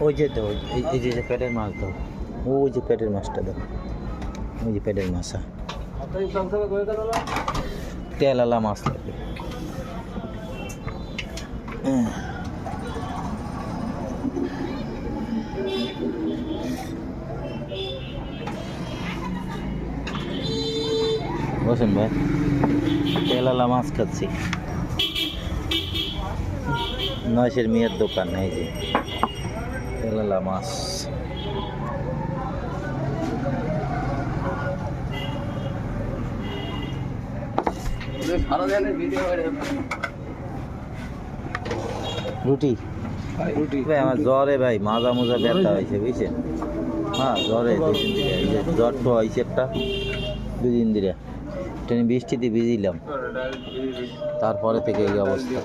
ওই যে তো এই যে পেটের মাছ দাও, ওই যে পেটের মাছটা দাও, ওই যে পেটের মাছ, তেলালা মাছ লাগবে। বসেন ভাই, তেলালা মাছ খাচ্ছি, নয়শের মেয়ের দোকান, এই যে তেলালা মাছ। রুটি ভাই, আমার জ্বরে ভাই মাজা মোজা ব্যথা হয়েছে বুঝছেন। হ্যাঁ জ্বরে 2 দিন ধরে, এই যে জ্বর তো হয়েছে একটা 2 দিন ধরে, ট্রেনে বৃষ্টিতে ভিজিলাম, তারপরে থেকে এই অবস্থা।